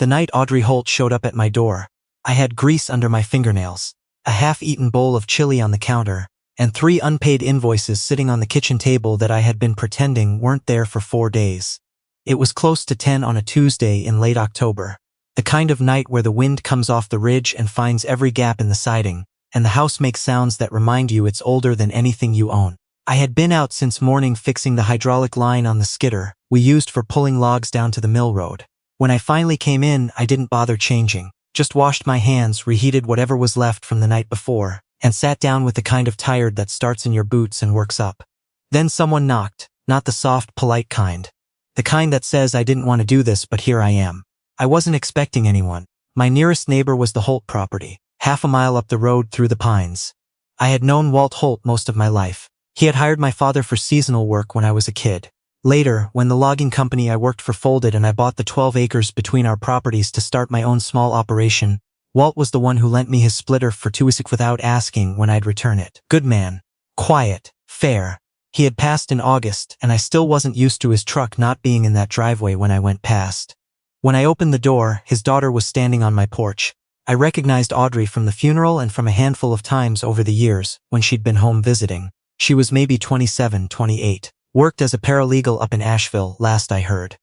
The night Audrey Holt showed up at my door, I had grease under my fingernails, a half-eaten bowl of chili on the counter, and 3 unpaid invoices sitting on the kitchen table that I had been pretending weren't there for 4 days. It was close to 10 on a Tuesday in late October, the kind of night where the wind comes off the ridge and finds every gap in the siding, and the house makes sounds that remind you it's older than anything you own. I had been out since morning fixing the hydraulic line on the skidder we used for pulling logs down to the mill road. When I finally came in, I didn't bother changing, just washed my hands, reheated whatever was left from the night before, and sat down with the kind of tired that starts in your boots and works up. Then someone knocked, not the soft, polite kind. The kind that says I didn't want to do this, but here I am. I wasn't expecting anyone. My nearest neighbor was the Holt property, half a mile up the road through the pines. I had known Walt Holt most of my life. He had hired my father for seasonal work when I was a kid. Later, when the logging company I worked for folded and I bought the 12 acres between our properties to start my own small operation, Walt was the one who lent me his splitter for 2 weeks without asking when I'd return it. Good man. Quiet. Fair. He had passed in August, and I still wasn't used to his truck not being in that driveway when I went past. When I opened the door, his daughter was standing on my porch. I recognized Audrey from the funeral and from a handful of times over the years when she'd been home visiting. She was maybe 27, 28. Worked as a paralegal up in Asheville, last I heard.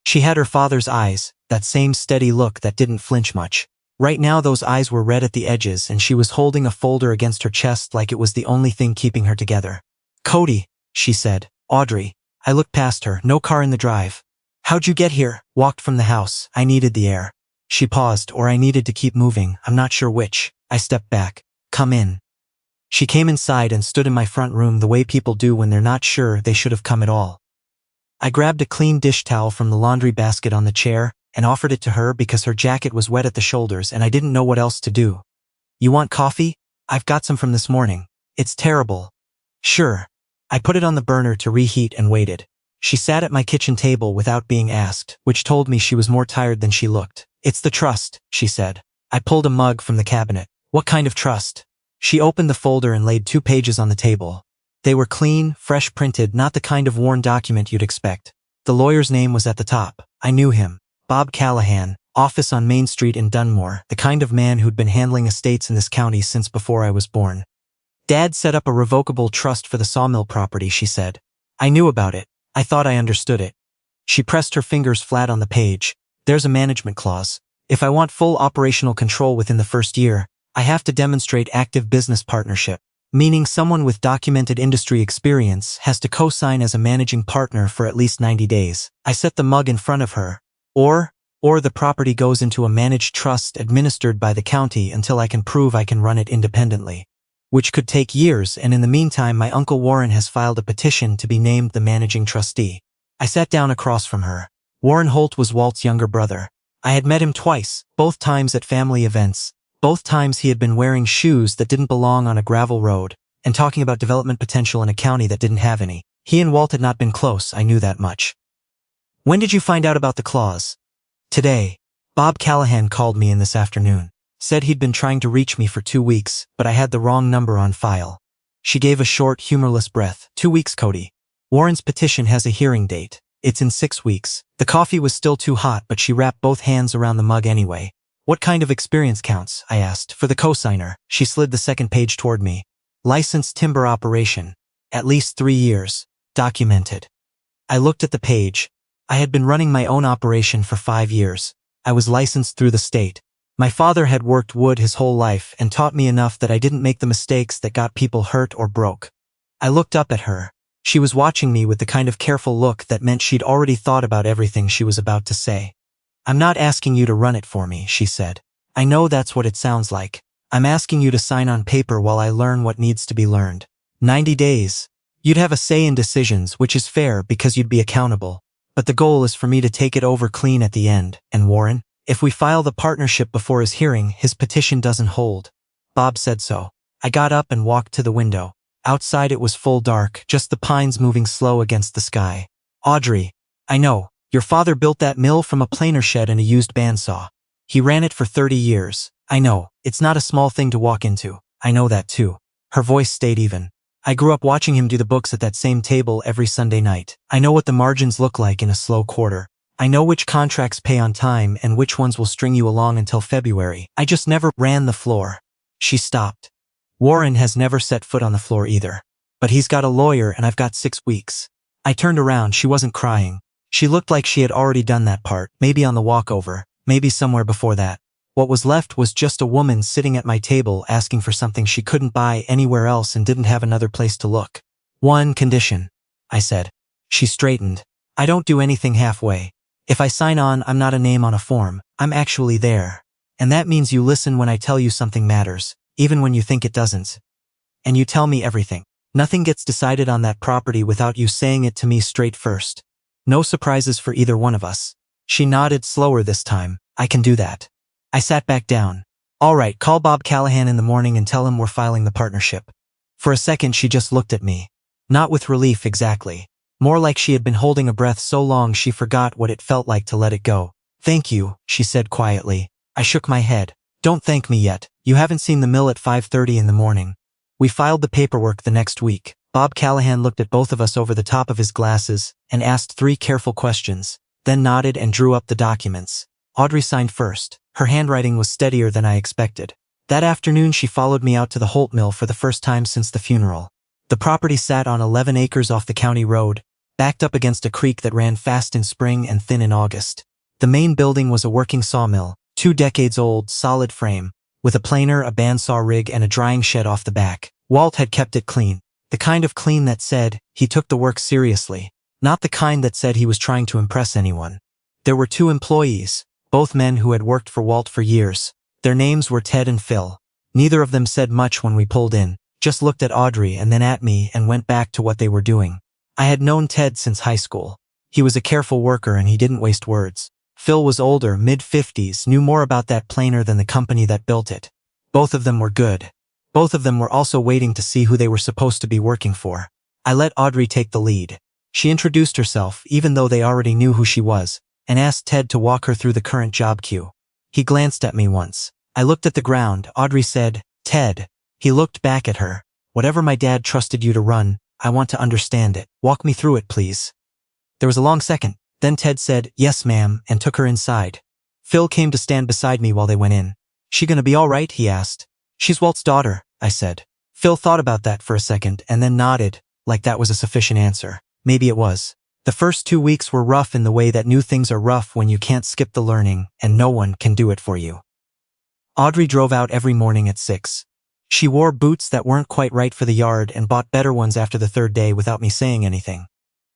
She had her father's eyes, that same steady look that didn't flinch much. Right now those eyes were red at the edges and she was holding a folder against her chest like it was the only thing keeping her together. "Cody," she said. "Audrey." I looked past her, no car in the drive. "How'd you get here?" "Walked from the house. I needed the air." She paused, or I needed to keep moving, I'm not sure which. I stepped back. "Come in." She came inside and stood in my front room the way people do when they're not sure they should have come at all. I grabbed a clean dish towel from the laundry basket on the chair and offered it to her because her jacket was wet at the shoulders and I didn't know what else to do. "You want coffee? I've got some from this morning. It's terrible." "Sure." I put it on the burner to reheat and waited. She sat at my kitchen table without being asked, which told me she was more tired than she looked. "It's the trust," she said. I pulled a mug from the cabinet. "What kind of trust?" She opened the folder and laid 2 pages on the table. They were clean, fresh printed, not the kind of worn document you'd expect. The lawyer's name was at the top. I knew him. Bob Callahan, office on Main Street in Dunmore, the kind of man who'd been handling estates in this county since before I was born. "Dad set up a revocable trust for the sawmill property," she said. "I knew about it. I thought I understood it." She pressed her fingers flat on the page. "There's a management clause. If I want full operational control within the first year, I have to demonstrate active business partnership, meaning someone with documented industry experience has to co-sign as a managing partner for at least 90 days. I set the mug in front of her. Or the property goes into a managed trust administered by the county until I can prove I can run it independently. Which could take years, and in the meantime my Uncle Warren has filed a petition to be named the managing trustee. I sat down across from her. Warren Holt was Walt's younger brother. I had met him twice, both times at family events. Both times he had been wearing shoes that didn't belong on a gravel road, and talking about development potential in a county that didn't have any. He and Walt had not been close, I knew that much. "When did you find out about the clause?" "Today. Bob Callahan called me in this afternoon. Said he'd been trying to reach me for 2 weeks, but I had the wrong number on file." She gave a short, humorless breath. 2 weeks, Cody. Warren's petition has a hearing date. It's in 6 weeks. The coffee was still too hot, but she wrapped both hands around the mug anyway. "What kind of experience counts?" I asked. "For the cosigner." She slid the second page toward me. "Licensed timber operation. At least 3 years. Documented." I looked at the page. I had been running my own operation for 5 years. I was licensed through the state. My father had worked wood his whole life and taught me enough that I didn't make the mistakes that got people hurt or broke. I looked up at her. She was watching me with the kind of careful look that meant she'd already thought about everything she was about to say. "I'm not asking you to run it for me," she said. "I know that's what it sounds like. I'm asking you to sign on paper while I learn what needs to be learned. 90 days. You'd have a say in decisions, which is fair because you'd be accountable. But the goal is for me to take it over clean at the end. And Warren, if we file the partnership before his hearing, his petition doesn't hold." Bob said so. I got up and walked to the window. Outside it was full dark, just the pines moving slow against the sky. "Audrey, I know. Your father built that mill from a planer shed and a used bandsaw. He ran it for 30 years. I know. It's not a small thing to walk into. I know that too." Her voice stayed even. "I grew up watching him do the books at that same table every Sunday night. I know what the margins look like in a slow quarter. I know which contracts pay on time and which ones will string you along until February. I just never ran the floor." She stopped. "Warren has never set foot on the floor either. But he's got a lawyer and I've got 6 weeks." I turned around. She wasn't crying. She looked like she had already done that part, maybe on the walkover, maybe somewhere before that. What was left was just a woman sitting at my table asking for something she couldn't buy anywhere else and didn't have another place to look. "One condition," I said. She straightened. "I don't do anything halfway. If I sign on, I'm not a name on a form. I'm actually there. And that means you listen when I tell you something matters, even when you think it doesn't. And you tell me everything. Nothing gets decided on that property without you saying it to me straight first. No surprises for either one of us." She nodded slower this time. "I can do that." I sat back down. "All right, call Bob Callahan in the morning and tell him we're filing the partnership." For a second she just looked at me. Not with relief exactly. More like she had been holding a breath so long she forgot what it felt like to let it go. "Thank you," she said quietly. I shook my head. "Don't thank me yet. You haven't seen the mill at 5:30 in the morning." We filed the paperwork the next week. Bob Callahan looked at both of us over the top of his glasses and asked 3 careful questions, then nodded and drew up the documents. Audrey signed first. Her handwriting was steadier than I expected. That afternoon she followed me out to the Holt mill for the first time since the funeral. The property sat on 11 acres off the county road, backed up against a creek that ran fast in spring and thin in August. The main building was a working sawmill, 2 decades old, solid frame, with a planer, a bandsaw rig, and a drying shed off the back. Walt had kept it clean. The kind of clean that said he took the work seriously, not the kind that said he was trying to impress anyone. There were 2 employees, both men who had worked for Walt for years. Their names were Ted and Phil. Neither of them said much when we pulled in, just looked at Audrey and then at me and went back to what they were doing. I had known Ted since high school. He was a careful worker and he didn't waste words. Phil was older, mid-50s, knew more about that planer than the company that built it. Both of them were good. Both of them were also waiting to see who they were supposed to be working for. I let Audrey take the lead. She introduced herself, even though they already knew who she was, and asked Ted to walk her through the current job queue. He glanced at me once. I looked at the ground. Audrey said, "Ted." He looked back at her. "Whatever my dad trusted you to run, I want to understand it. Walk me through it, please." There was a long second. Then Ted said, "Yes, ma'am," and took her inside. Phil came to stand beside me while they went in. "She gonna be all right?" he asked. "She's Walt's daughter," I said. Phil thought about that for a second and then nodded, like that was a sufficient answer. Maybe it was. The first 2 weeks were rough in the way that new things are rough when you can't skip the learning and no one can do it for you. Audrey drove out every morning at 6. She wore boots that weren't quite right for the yard and bought better ones after the 3rd day without me saying anything.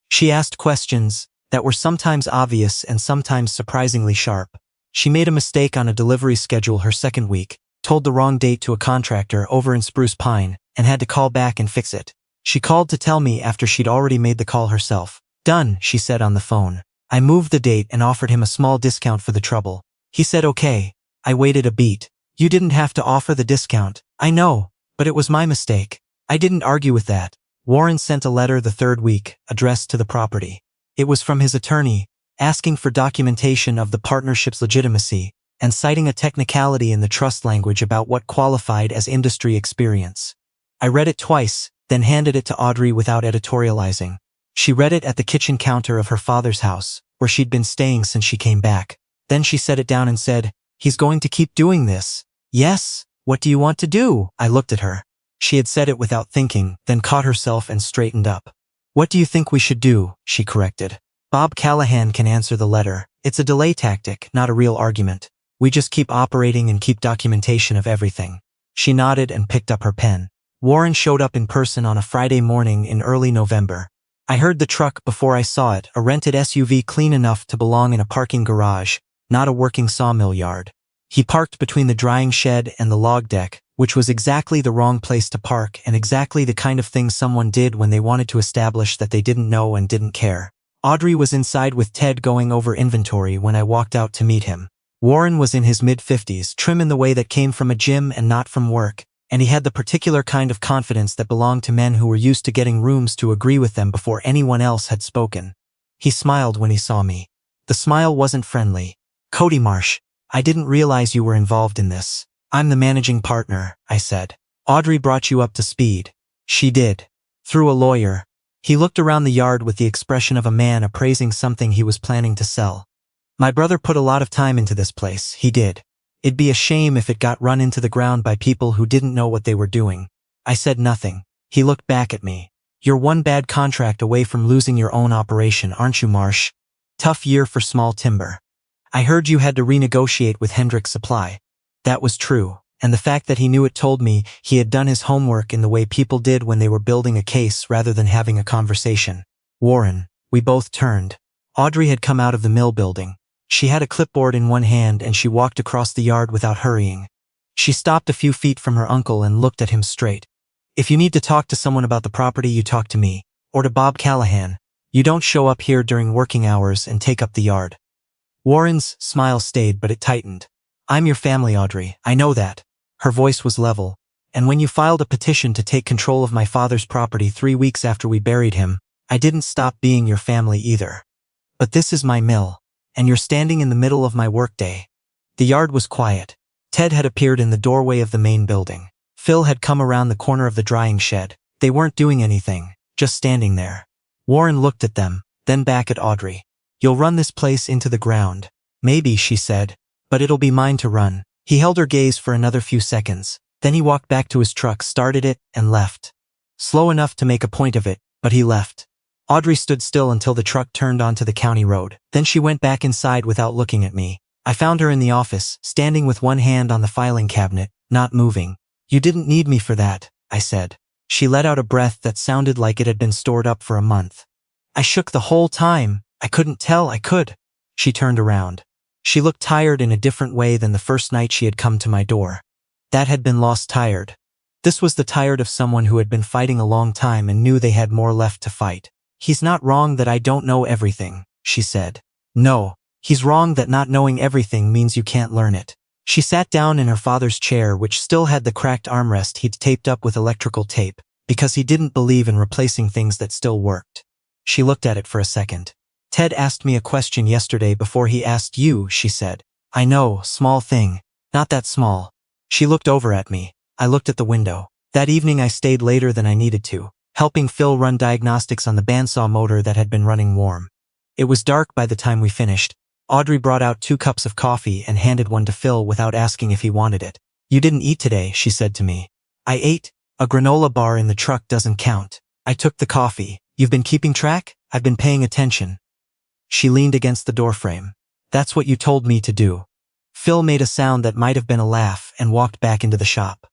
She asked questions that were sometimes obvious and sometimes surprisingly sharp. She made a mistake on a delivery schedule her 2nd week, told the wrong date to a contractor over in Spruce Pine, and had to call back and fix it. She called to tell me after she'd already made the call herself. "Done," she said on the phone. I moved the date and offered him a small discount for the trouble. He said okay. I waited a beat. "You didn't have to offer the discount." "I know, but it was my mistake." I didn't argue with that. Warren sent a letter the 3rd week, addressed to the property. It was from his attorney, asking for documentation of the partnership's legitimacy, and citing a technicality in the trust language about what qualified as industry experience. I read it twice, then handed it to Audrey without editorializing. She read it at the kitchen counter of her father's house, where she'd been staying since she came back. Then she set it down and said, "He's going to keep doing this." "Yes, what do you want to do?" I looked at her. She had said it without thinking, then caught herself and straightened up. "What do you think we should do?" she corrected. "Bob Callahan can answer the letter. It's a delay tactic, not a real argument. We just keep operating and keep documentation of everything." She nodded and picked up her pen. Warren showed up in person on a Friday morning in early November. I heard the truck before I saw it, a rented SUV clean enough to belong in a parking garage, not a working sawmill yard. He parked between the drying shed and the log deck, which was exactly the wrong place to park and exactly the kind of thing someone did when they wanted to establish that they didn't know and didn't care. Audrey was inside with Ted going over inventory when I walked out to meet him. Warren was in his mid-50s, trim in the way that came from a gym and not from work, and he had the particular kind of confidence that belonged to men who were used to getting rooms to agree with them before anyone else had spoken. He smiled when he saw me. The smile wasn't friendly. "Cody Marsh, I didn't realize you were involved in this." "I'm the managing partner," I said. "Audrey brought you up to speed." "She did. Through a lawyer." He looked around the yard with the expression of a man appraising something he was planning to sell. My brother put a lot of time into this place, he did. It'd be a shame if it got run into the ground by people who didn't know what they were doing. I said nothing. He looked back at me. You're one bad contract away from losing your own operation, aren't you, Marsh? Tough year for small timber. I heard you had to renegotiate with Hendrick's Supply. That was true, and the fact that he knew it told me he had done his homework in the way people did when they were building a case rather than having a conversation. Warren, we both turned. Audrey had come out of the mill building. She had a clipboard in one hand and she walked across the yard without hurrying. She stopped a few feet from her uncle and looked at him straight. If you need to talk to someone about the property, you talk to me, or to Bob Callahan. You don't show up here during working hours and take up the yard. Warren's smile stayed, but it tightened. I'm your family, Audrey, I know that. Her voice was level. And when you filed a petition to take control of my father's property 3 weeks after we buried him, I didn't stop being your family either. But this is my mill, and you're standing in the middle of my workday. The yard was quiet. Ted had appeared in the doorway of the main building. Phil had come around the corner of the drying shed. They weren't doing anything, just standing there. Warren looked at them, then back at Audrey. You'll run this place into the ground. Maybe, she said, but it'll be mine to run. He held her gaze for another few seconds. Then he walked back to his truck, started it, and left. Slow enough to make a point of it, but he left. Audrey stood still until the truck turned onto the county road. Then she went back inside without looking at me. I found her in the office, standing with one hand on the filing cabinet, not moving. You didn't need me for that, I said. She let out a breath that sounded like it had been stored up for a month. I shook the whole time. I couldn't tell I could. She turned around. She looked tired in a different way than the first night she had come to my door. That had been lost tired. This was the tired of someone who had been fighting a long time and knew they had more left to fight. He's not wrong that I don't know everything, she said. No, he's wrong that not knowing everything means you can't learn it. She sat down in her father's chair, which still had the cracked armrest he'd taped up with electrical tape, because he didn't believe in replacing things that still worked. She looked at it for a second. Ted asked me a question yesterday before he asked you, she said. I know, small thing. Not that small. She looked over at me. I looked at the window. That evening I stayed later than I needed to, helping Phil run diagnostics on the bandsaw motor that had been running warm. It was dark by the time we finished. Audrey brought out 2 cups of coffee and handed one to Phil without asking if he wanted it. You didn't eat today, she said to me. I ate. A granola bar in the truck doesn't count. I took the coffee. You've been keeping track? I've been paying attention. She leaned against the doorframe. That's what you told me to do. Phil made a sound that might have been a laugh and walked back into the shop.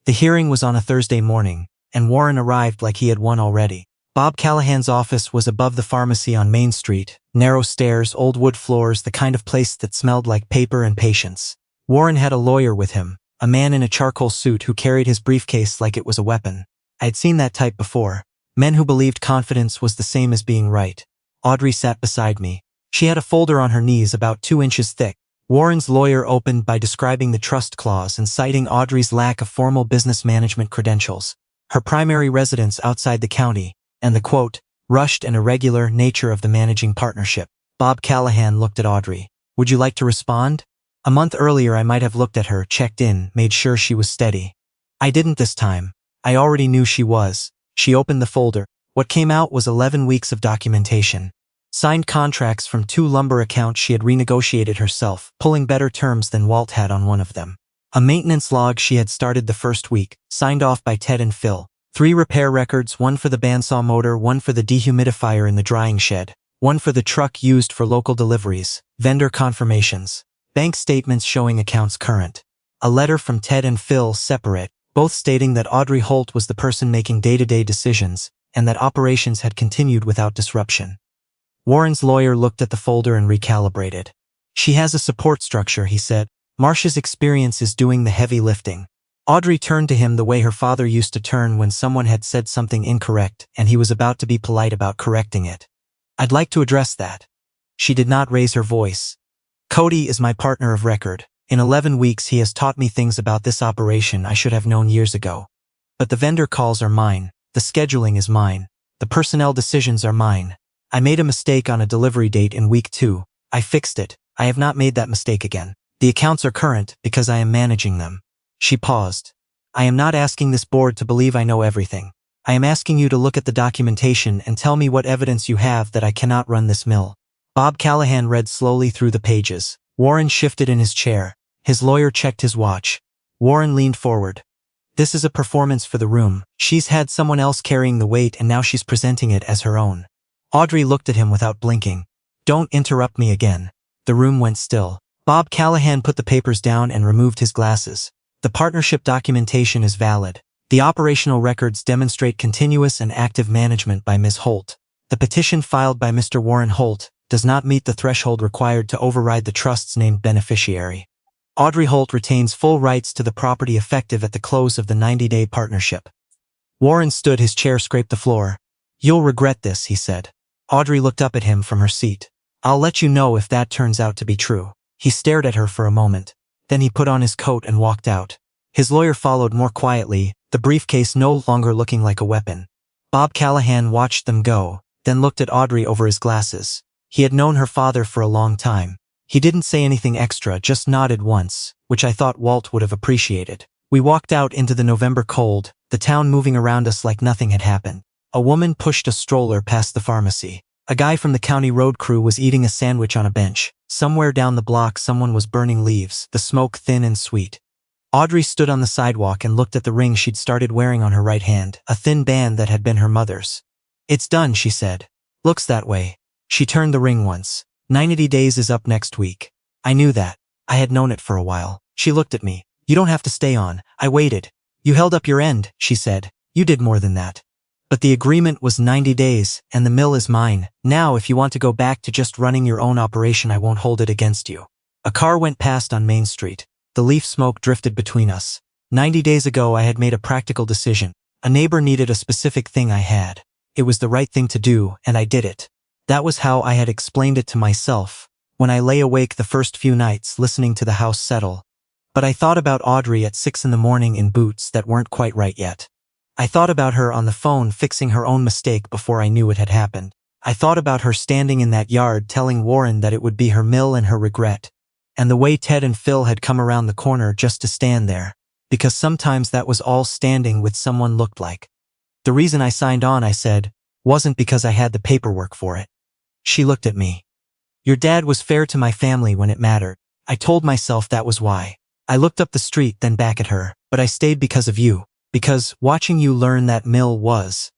The hearing was on a Thursday morning, and Warren arrived like he had won already. Bob Callahan's office was above the pharmacy on Main Street, narrow stairs, old wood floors, the kind of place that smelled like paper and patience. Warren had a lawyer with him, a man in a charcoal suit who carried his briefcase like it was a weapon. I'd seen that type before. Men who believed confidence was the same as being right. Audrey sat beside me. She had a folder on her knees about 2 inches thick. Warren's lawyer opened by describing the trust clause and citing Audrey's lack of formal business management credentials, her primary residence outside the county, and the, quote, rushed and irregular nature of the managing partnership. Bob Callahan looked at Audrey. Would you like to respond? A month earlier I might have looked at her, checked in, made sure she was steady. I didn't this time. I already knew she was. She opened the folder. What came out was 11 weeks of documentation. Signed contracts from 2 lumber accounts she had renegotiated herself, pulling better terms than Walt had on one of them. A maintenance log she had started the first week, signed off by Ted and Phil. 3 repair records, 1 for the bandsaw motor, 1 for the dehumidifier in the drying shed, 1 for the truck used for local deliveries, vendor confirmations, bank statements showing accounts current. A letter from Ted and Phil separate, both stating that Audrey Holt was the person making day-to-day decisions, and that operations had continued without disruption. Warren's lawyer looked at the folder and recalibrated. She has a support structure, he said. Marsh's experience is doing the heavy lifting. Audrey turned to him the way her father used to turn when someone had said something incorrect and he was about to be polite about correcting it. I'd like to address that. She did not raise her voice. Cody is my partner of record. In 11 weeks he has taught me things about this operation I should have known years ago. But the vendor calls are mine. The scheduling is mine. The personnel decisions are mine. I made a mistake on a delivery date in week 2. I fixed it. I have not made that mistake again. The accounts are current because I am managing them. She paused. I am not asking this board to believe I know everything. I am asking you to look at the documentation and tell me what evidence you have that I cannot run this mill. Bob Callahan read slowly through the pages. Warren shifted in his chair. His lawyer checked his watch. Warren leaned forward. This is a performance for the room. She's had someone else carrying the weight and now she's presenting it as her own. Audrey looked at him without blinking. Don't interrupt me again. The room went still. Bob Callahan put the papers down and removed his glasses. The partnership documentation is valid. The operational records demonstrate continuous and active management by Ms. Holt. The petition filed by Mr. Warren Holt does not meet the threshold required to override the trust's named beneficiary. Audrey Holt retains full rights to the property effective at the close of the 90-day partnership. Warren stood, his chair scraped the floor. You'll regret this, he said. Audrey looked up at him from her seat. I'll let you know if that turns out to be true. He stared at her for a moment. Then he put on his coat and walked out. His lawyer followed more quietly, the briefcase no longer looking like a weapon. Bob Callahan watched them go, then looked at Audrey over his glasses. He had known her father for a long time. He didn't say anything extra, just nodded once, which I thought Walt would have appreciated. We walked out into the November cold, the town moving around us like nothing had happened. A woman pushed a stroller past the pharmacy. A guy from the county road crew was eating a sandwich on a bench. Somewhere down the block someone was burning leaves, the smoke thin and sweet. Audrey stood on the sidewalk and looked at the ring she'd started wearing on her right hand, a thin band that had been her mother's. It's done, she said. Looks that way. She turned the ring once. 90 days is up next week. I knew that. I had known it for a while. She looked at me. You don't have to stay on. I waited. You held up your end, she said. You did more than that. But the agreement was 90 days, and the mill is mine. Now if you want to go back to just running your own operation, I won't hold it against you. A car went past on Main Street. The leaf smoke drifted between us. 90 days ago I had made a practical decision. A neighbor needed a specific thing I had. It was the right thing to do, and I did it. That was how I had explained it to myself, when I lay awake the first few nights listening to the house settle. But I thought about Audrey at 6 in the morning in boots that weren't quite right yet. I thought about her on the phone fixing her own mistake before I knew it had happened. I thought about her standing in that yard telling Warren that it would be her mill and her regret. And the way Ted and Phil had come around the corner just to stand there, because sometimes that was all standing with someone looked like. The reason I signed on, I said, wasn't because I had the paperwork for it. She looked at me. Your dad was fair to my family when it mattered. I told myself that was why. I looked up the street, then back at her, but I stayed because of you. Because watching you learn that mill was.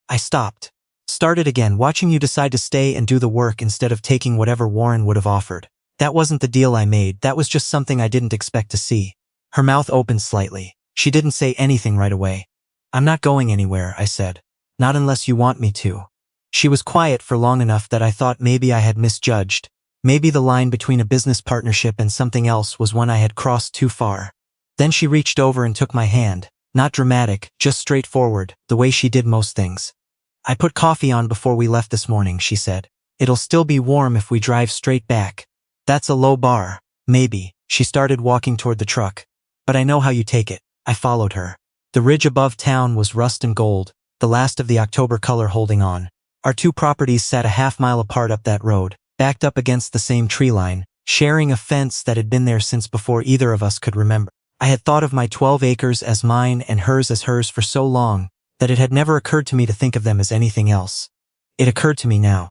I stopped. Started again, watching you decide to stay and do the work instead of taking whatever Warren would have offered. That wasn't the deal I made, that was just something I didn't expect to see. Her mouth opened slightly. She didn't say anything right away. I'm not going anywhere, I said. Not unless you want me to. She was quiet for long enough that I thought maybe I had misjudged. Maybe the line between a business partnership and something else was one I had crossed too far. Then she reached over and took my hand. Not dramatic, just straightforward, the way she did most things. I put coffee on before we left this morning, she said. It'll still be warm if we drive straight back. That's a low bar. Maybe. She started walking toward the truck. But I know how you take it. I followed her. The ridge above town was rust and gold, the last of the October color holding on. Our two properties sat a half-mile apart up that road, backed up against the same tree line, sharing a fence that had been there since before either of us could remember. I had thought of my 12 acres as mine and hers as hers for so long that it had never occurred to me to think of them as anything else. It occurred to me now.